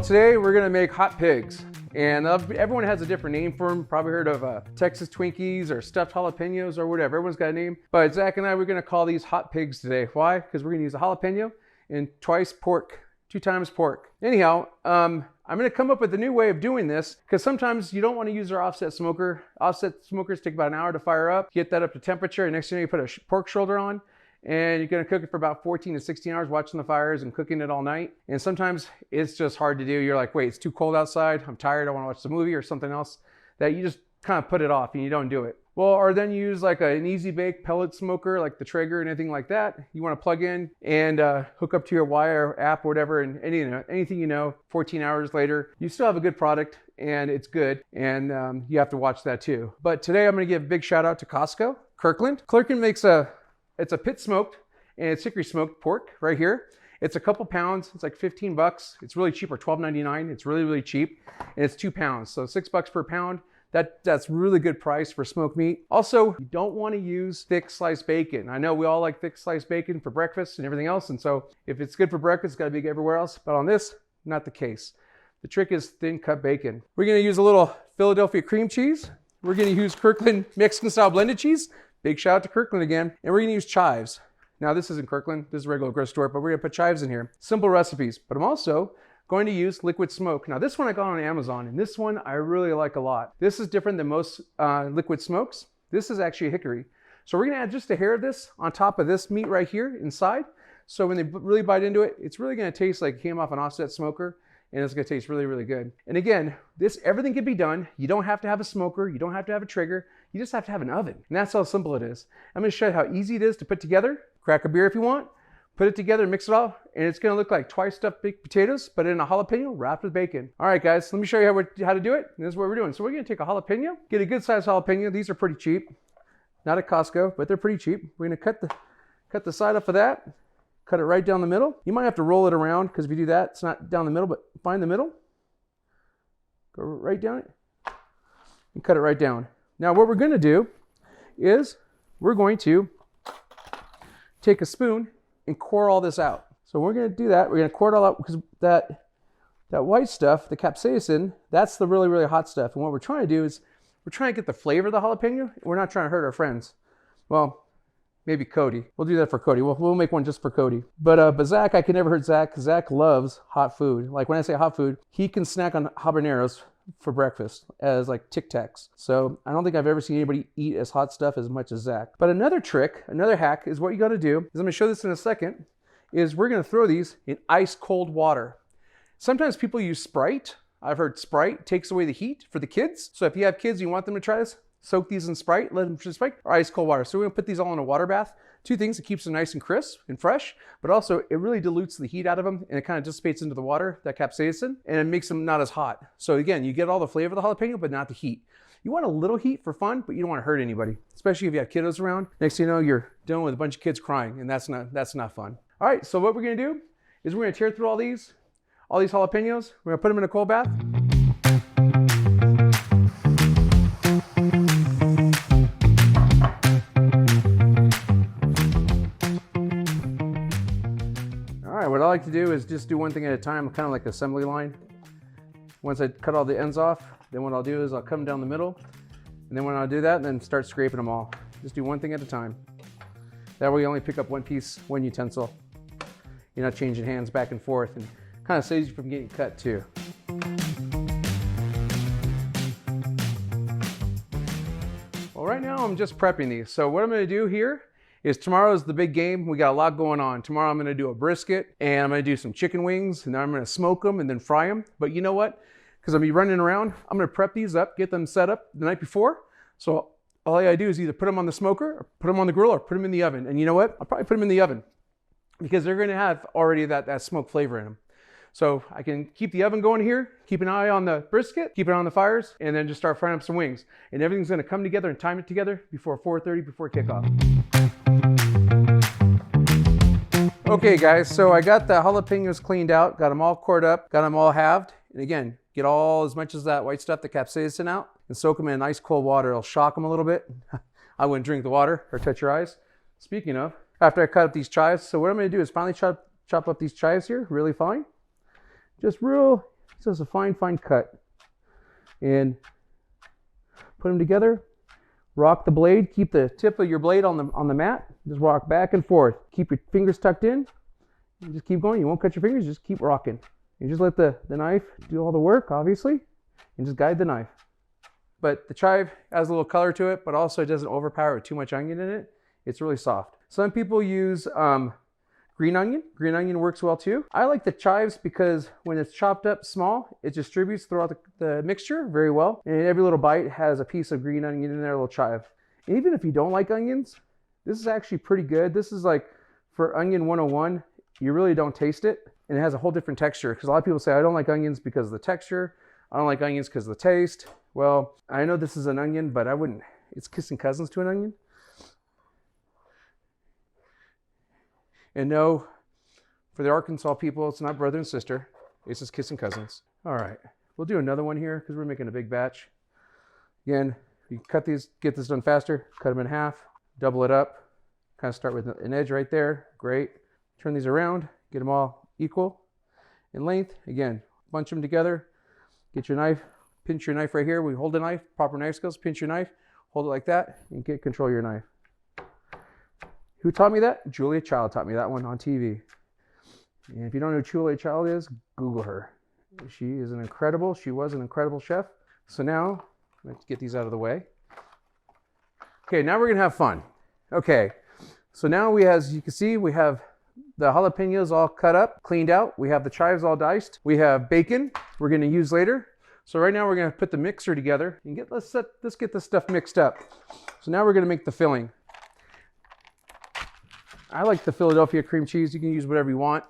Today we're gonna make hot pigs, and everyone has a different name for them. Probably heard of Texas Twinkies or stuffed jalapenos or whatever. Everyone's got a name. But Zach and I, we're gonna call these hot pigs today. Why? Because we're gonna use a jalapeno and two times pork. Anyhow, I'm gonna come up with a new way of doing this because sometimes you don't want to use our offset smoker. Offset smokers take about an hour to fire up, get that up to temperature, and next thing you put a pork shoulder on, and you're gonna cook it for about 14 to 16 hours, watching the fires and cooking it all night. And sometimes it's just hard to do. You're like, wait, it's too cold outside, I'm tired, I wanna watch the movie or something else, that you just kind of put it off and you don't do it. Well, or then you use like an easy bake pellet smoker, like the Traeger and anything like that. You wanna plug in and hook up to your wire app or whatever, and anything 14 hours later, you still have a good product and it's good, and you have to watch that too. But today I'm gonna give a big shout out to Costco, Kirkland. Kirkland makes it's a pit smoked and it's hickory smoked pork right here. It's a couple pounds. It's like 15 bucks. It's really cheap, or $12.99. It's really, really cheap. And it's 2 pounds. So $6 per pound. That's really good price for smoked meat. Also, you don't want to use thick sliced bacon. I know we all like thick sliced bacon for breakfast and everything else. And so if it's good for breakfast, it's got to be good everywhere else. But on this, not the case. The trick is thin cut bacon. We're going to use a little Philadelphia cream cheese. We're going to use Kirkland Mexican style blended cheese. Big shout out to Kirkland again. And we're gonna use chives. Now this isn't Kirkland, this is a regular grocery store, but we're gonna put chives in here. Simple recipes, but I'm also going to use liquid smoke. Now this one I got on Amazon, and this one I really like a lot. This is different than most liquid smokes. This is actually a hickory. So we're gonna add just a hair of this on top of this meat right here inside. So when they really bite into it, it's really gonna taste like it came off an offset smoker, and it's gonna taste really, really good. And again, everything can be done. You don't have to have a smoker, you don't have to have a Traeger, you just have to have an oven. And that's how simple it is. I'm gonna show you how easy it is to put together. Crack a beer if you want, put it together, mix it all, and it's gonna look like twice stuffed baked potatoes, but in a jalapeno wrapped with bacon. All right, guys, let me show you how to do it. And this is what we're doing. So we're gonna take a jalapeno, get a good sized jalapeno. These are pretty cheap. Not at Costco, but they're pretty cheap. We're gonna cut the side off of that, cut it right down the middle. You might have to roll it around, because if you do that, it's not down the middle, but find the middle. Go right down it and cut it right down. Now what we're gonna do is we're going to take a spoon and core all this out. So we're gonna do that. We're gonna core it all out because that white stuff, the capsaicin, that's the really, really hot stuff. And what we're trying to do is we're trying to get the flavor of the jalapeno. We're not trying to hurt our friends. Well, maybe Cody. We'll do that for Cody. We'll make one just for Cody. But Zach, I can never hurt Zach, because Zach loves hot food. Like when I say hot food, he can snack on habaneros for breakfast as like Tic Tacs. So I don't think I've ever seen anybody eat as hot stuff as much as Zach. But another trick, another hack is what you gotta do, is I'm gonna show this in a second, is we're gonna throw these in ice cold water. Sometimes people use Sprite. I've heard Sprite takes away the heat for the kids. So if you have kids, you want them to try this, soak these in Sprite, let them drink Sprite, or ice cold water. So we're gonna put these all in a water bath. Two things, it keeps them nice and crisp and fresh, but also it really dilutes the heat out of them, and it kind of dissipates into the water, that capsaicin, and it makes them not as hot. So again, you get all the flavor of the jalapeno, but not the heat. You want a little heat for fun, but you don't want to hurt anybody, especially if you have kiddos around. Next thing you know, you're dealing with a bunch of kids crying, and that's not fun. All right, so what we're gonna do is we're gonna tear through all these jalapenos. We're gonna put them in a cold bath. What I like to do is just do one thing at a time, kind of like assembly line. Once I cut all the ends off, then what I'll do is I'll come down the middle, and then when I do that, then start scraping them all. Just do one thing at a time. That way you only pick up one piece, one utensil. You're not changing hands back and forth, and kind of saves you from getting cut too. Well, right now I'm just prepping these. So what I'm gonna do here is tomorrow's the big game. We got a lot going on. Tomorrow I'm gonna do a brisket, and I'm gonna do some chicken wings, and then I'm gonna smoke them and then fry them. But you know what? Because I'll be running around, I'm gonna prep these up, get them set up the night before. So all I gotta do is either put them on the smoker, or put them on the grill, or put them in the oven. And you know what? I'll probably put them in the oven, because they're gonna have already that smoke flavor in them. So I can keep the oven going here, keep an eye on the brisket, keep it on the fires, and then just start frying up some wings. And everything's gonna come together and time it together before 4:30, before kickoff. Okay guys, so I got the jalapenos cleaned out, got them all cored up, got them all halved. And again, get as much as that white stuff, the capsaicin out, and soak them in ice cold water. It'll shock them a little bit. I wouldn't drink the water or touch your eyes. Speaking of, after I cut up these chives, so what I'm gonna do is finally chop up these chives here really fine. Just real Just a fine, fine cut. And put them together. Rock the blade. Keep the tip of your blade on the mat. Just rock back and forth. Keep your fingers tucked in. And just keep going. You won't cut your fingers. Just keep rocking. You just let the knife do all the work, obviously, and just guide the knife. But the chive has a little color to it, but also it doesn't overpower with too much onion in it. It's really soft. Some people use green onion. Green onion works well too. I like the chives because when it's chopped up small, it distributes throughout the mixture very well. And every little bite has a piece of green onion in there, a little chive. And even if you don't like onions, this is actually pretty good. This is like for onion 101, you really don't taste it. And it has a whole different texture, because a lot of people say, I don't like onions because of the texture. I don't like onions because of the taste. Well, I know this is an onion, but I wouldn't, it's kissing cousins to an onion. And no, for the Arkansas people, it's not brother and sister. It's just kissing cousins. All right, we'll do another one here because we're making a big batch. Again, you cut these, get this done faster, cut them in half, double it up, kind of start with an edge right there. Great. Turn these around, get them all equal in length. Again, bunch them together. Get your knife, pinch your knife right here. We hold the knife, proper knife skills, pinch your knife, hold it like that, and get control of your knife. Who taught me that? Julia Child taught me that one on TV. And if you don't know who Julia Child is, Google her. She was an incredible chef. So now, let's get these out of the way. Okay, now we're gonna have fun. Okay, so now as you can see, we have the jalapenos all cut up, cleaned out. We have the chives all diced. We have bacon we're gonna use later. So right now we're gonna put the mixer together and let's get this stuff mixed up. So now we're gonna make the filling. I like the Philadelphia cream cheese. You can use whatever you want,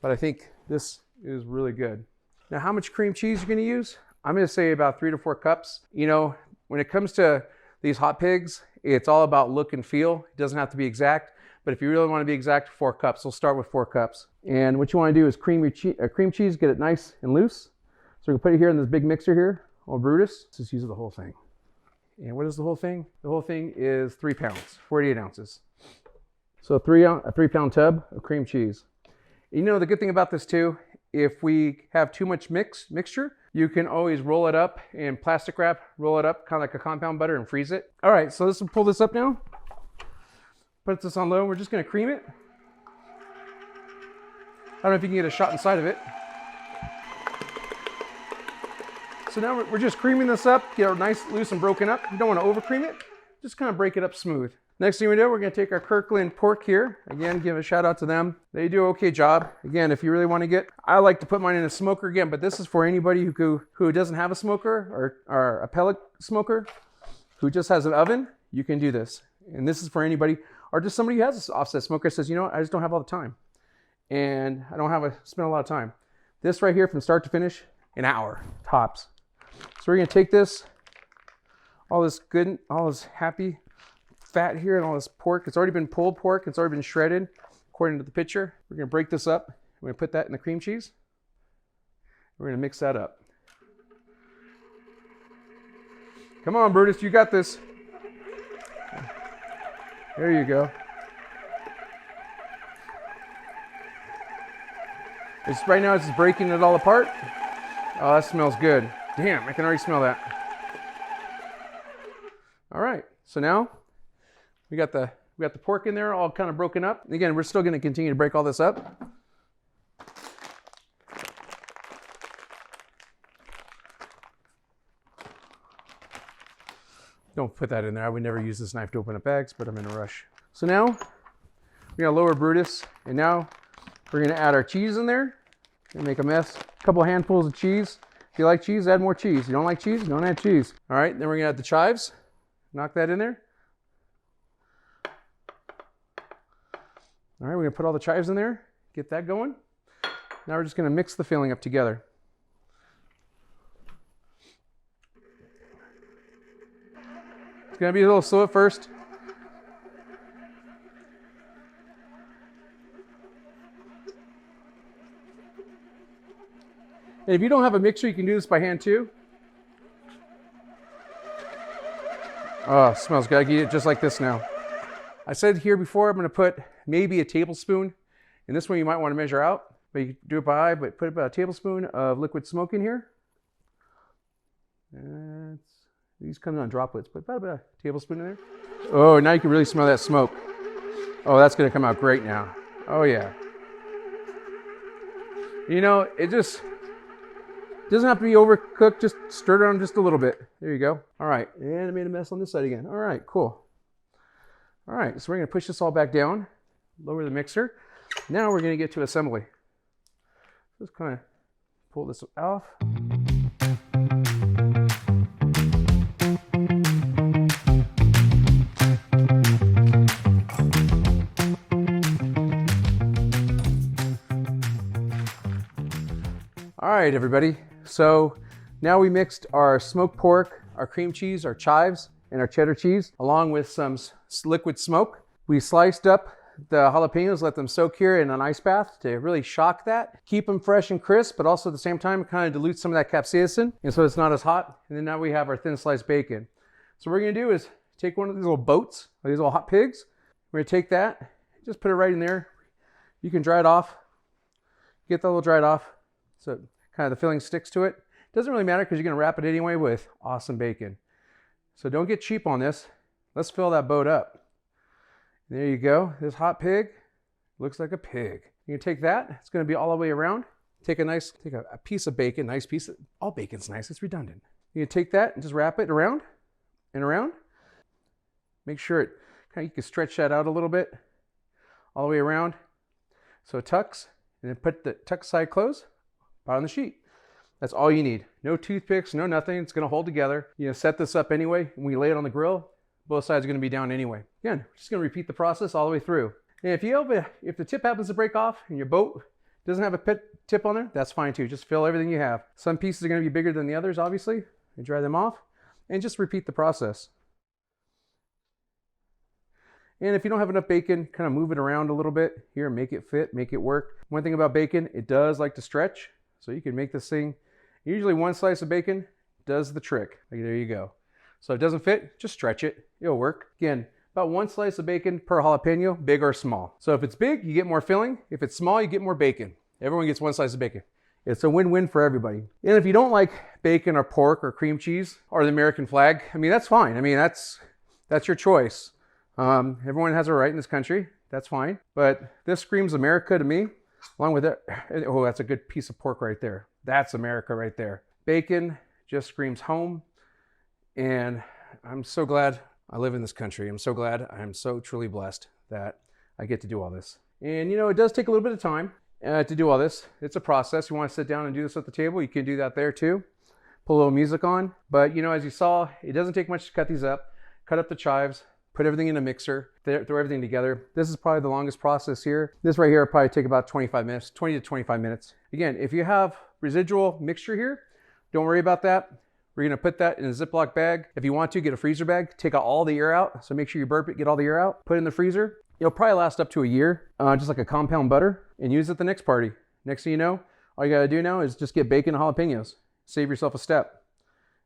but I think this is really good. Now, how much cream cheese you're gonna use? I'm gonna say about 3 to 4 cups. You know, when it comes to these hot pigs, it's all about look and feel. It doesn't have to be exact, but if you really wanna be exact, 4 cups. We'll start with 4 cups. And what you wanna do is cream cheese, get it nice and loose. So we're gonna put it here in this big mixer here, oh Brutus. Let's just use the whole thing. And what is the whole thing? The whole thing is 3 pounds, 48 ounces. So a 3-pound tub of cream cheese. You know, the good thing about this too, if we have too much mixture, you can always roll it up in plastic wrap, roll it up kind of like a compound butter and freeze it. All right, so let's pull this up now. Put this on low, we're just gonna cream it. I don't know if you can get a shot inside of it. So now we're just creaming this up, get it nice, loose and broken up. You don't wanna over cream it, just kind of break it up smooth. Next thing we do, we're gonna take our Kirkland pork here. Again, give a shout out to them. They do an okay job. Again, if you really wanna I like to put mine in a smoker again, but this is for anybody who doesn't have a smoker or a pellet smoker, who just has an oven, you can do this. And this is for anybody, or just somebody who has an offset smoker says, you know what, I just don't have all the time. And I don't spend a lot of time. This right here from start to finish, an hour, tops. So we're gonna take this, all this happy fat here and all this pork. It's already been pulled pork. It's already been shredded according to the picture. We're gonna break this up. We're gonna put that in the cream cheese. We're gonna mix that up. Come on, Brutus, you got this. There you go. Right now it's just breaking it all apart. Oh, that smells good. Damn, I can already smell that. All right, so now we got the pork in there all kind of broken up. Again, we're still gonna continue to break all this up. Don't put that in there. I would never use this knife to open up bags, but I'm in a rush. So now we're gonna lower Brutus, and now we're gonna add our cheese in there and make a mess. A couple handfuls of cheese. If you like cheese, add more cheese. If you don't like cheese, don't add cheese. All right, then we're gonna add the chives. Knock that in there. All right, we're gonna put all the chives in there, get that going. Now we're just gonna mix the filling up together. It's gonna be a little slow at first. And if you don't have a mixer, you can do this by hand too. Oh, it smells good. I can eat it just like this now. I said here before, I'm gonna put maybe a tablespoon. And this one you might wanna measure out. But you do it by eye, but put about a tablespoon of liquid smoke in here. These come on droplets, but about a tablespoon in there. Oh, now you can really smell that smoke. Oh, that's gonna come out great now. Oh yeah. You know, it just doesn't have to be overcooked, just stir it on just a little bit. There you go. All right, and I made a mess on this side again. All right, cool. All right, so we're gonna push this all back down, lower the mixer. Now we're gonna get to assembly. Just kind of pull this off. All right, everybody. So now we mixed our smoked pork, our cream cheese, our chives, and our cheddar cheese, along with some liquid smoke. We sliced up the jalapenos, let them soak here in an ice bath to really shock that. Keep them fresh and crisp, but also at the same time, kind of dilute some of that capsaicin, and so it's not as hot. And then now we have our thin sliced bacon. So what we're gonna do is take one of these little boats, or these little hot pigs. We're gonna take that, just put it right in there. You can dry it off. Get that little dried off, so kind of the filling sticks to it. Doesn't really matter because you're gonna wrap it anyway with awesome bacon. So don't get cheap on this. Let's fill that boat up. There you go. This hot pig looks like a pig. You can take that. It's going to be all the way around. Take a piece of bacon, nice piece. All bacon's nice. It's redundant. You can take that and just wrap it around and around. Make sure you can stretch that out a little bit, all the way around, so it tucks. And then put the tuck side close on the sheet. That's all you need. No toothpicks, no nothing. It's going to hold together. You know, set this up anyway. When we lay it on the grill, both sides are going to be down anyway. Again, we're just going to repeat the process all the way through. And if the tip happens to break off and your boat doesn't have a tip on there, that's fine too. Just fill everything you have. Some pieces are going to be bigger than the others, obviously. You dry them off and just repeat the process. And if you don't have enough bacon, kind of move it around a little bit here, make it fit, make it work. One thing about bacon, it does like to stretch. So you can make this thing, usually one slice of bacon does the trick. Like, there you go. So if it doesn't fit, just stretch it. It'll work. Again, about one slice of bacon per jalapeno, big or small. So if it's big, you get more filling. If it's small, you get more bacon. Everyone gets one slice of bacon. It's a win-win for everybody. And if you don't like bacon or pork or cream cheese or the American flag, I mean, that's fine. I mean, that's your choice. Everyone has a right in this country. That's fine. But this screams America to me. Along with it, oh, that's a good piece of pork right there. That's America right there. Bacon just screams home. And I'm so glad I live in this country. I'm so glad I'm so truly blessed that I get to do all this. And you know, it does take a little bit of time to do all this. It's a process. You want to sit down and do this at the table, you can do that there too. Put a little music on. But you know, as you saw, it doesn't take much to cut these up. Cut up the chives, put everything in a mixer, throw everything together. This is probably the longest process here. This right here will probably take about 25 minutes, 20 to 25 minutes. Again, if you have residual mixture here, don't worry about that. We're gonna put that in a Ziploc bag. If you want to, get a freezer bag, take out all the air out. So make sure you burp it, get all the air out, put it in the freezer. It'll probably last up to a year, just like a compound butter, and use it the next party. Next thing you know, all you gotta do now is just get bacon and jalapenos. Save yourself a step.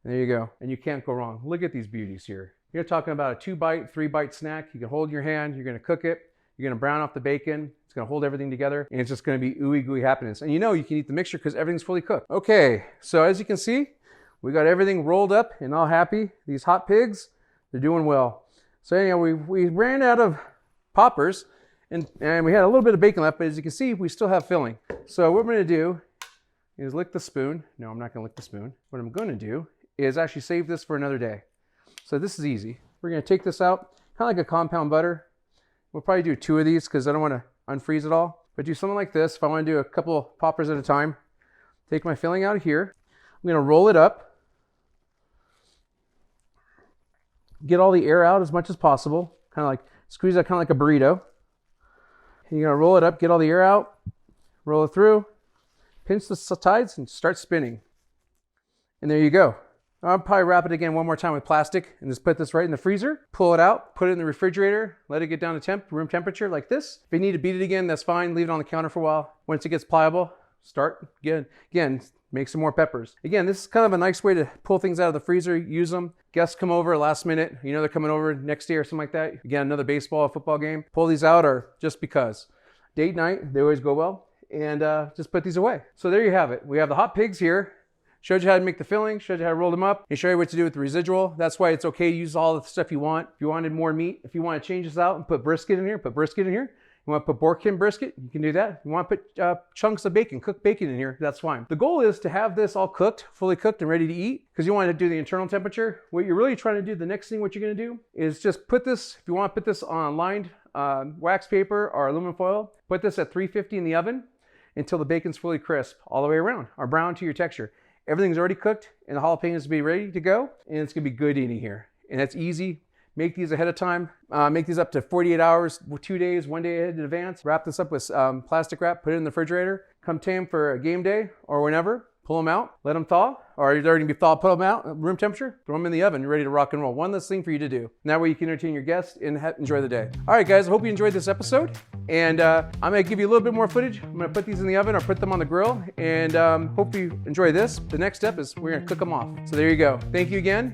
And there you go, and you can't go wrong. Look at these beauties here. You're talking about a 2-bite, 3-bite snack. You can hold in your hand, you're gonna cook it, you're gonna brown off the bacon, it's gonna hold everything together, and it's just gonna be ooey gooey happiness. And you know you can eat the mixture because everything's fully cooked. Okay, so as you can see, we got everything rolled up and all happy. These hot pigs, they're doing well. So anyhow, we ran out of poppers and we had a little bit of bacon left, but as you can see, we still have filling. So what we're gonna do is lick the spoon. No, I'm not gonna lick the spoon. What I'm gonna do is actually save this for another day. So this is easy. We're gonna take this out, kind of like a compound butter. We'll probably do 2 of these because I don't wanna unfreeze it all. But do something like this. If I wanna do a couple poppers at a time, take my filling out of here. I'm gonna roll it up. Get all the air out as much as possible. Kind of like, squeeze that kind of like a burrito. And you're gonna roll it up, get all the air out, roll it through, pinch the sides and start spinning. And there you go. I'll probably wrap it again one more time with plastic and just put this right in the freezer, pull it out, put it in the refrigerator, let it get down to room temperature like this. If you need to beat it again, that's fine. Leave it on the counter for a while. Once it gets pliable, start again, make some more peppers. Again, this is kind of a nice way to pull things out of the freezer, use them. Guests come over last minute, you know they're coming over next day or something like that. Again, another baseball or football game. Pull these out or just because. Date night, they always go well. and just put these away. So there you have it. We have the hot pigs here. Showed you how to make the filling, showed you how to roll them up, and show you what to do with the residual. That's why it's okay to use all the stuff you want. If you wanted more meat, if you want to change this out and put brisket in here, put brisket in here. You want to put Borkin brisket, you can do that. You want to put chunks of bacon, cooked bacon in here, that's fine. The goal is to have this all cooked, fully cooked and ready to eat, because you want to do the internal temperature. What you're really trying to do, the next thing what you're going to do is just put this, if you want to put this on lined wax paper or aluminum foil, put this at 350 in the oven until the bacon's fully crisp all the way around, or brown to your texture. Everything's already cooked and the jalapenos will be ready to go, and it's going to be good eating here. And that's easy. Make these ahead of time. Make these up to 48 hours, 2 days, 1 day ahead in advance. Wrap this up with plastic wrap, put it in the refrigerator. Come time for a game day or whenever. Pull them out, let them thaw, or they're already be thawed, put them out at room temperature, throw them in the oven, you're ready to rock and roll. One less thing for you to do. And that way you can entertain your guests and enjoy the day. All right, guys, I hope you enjoyed this episode. And I'm gonna give you a little bit more footage. I'm gonna put these in the oven or put them on the grill, and hope you enjoy this. The next step is we're gonna cook them off. So there you go. Thank you again.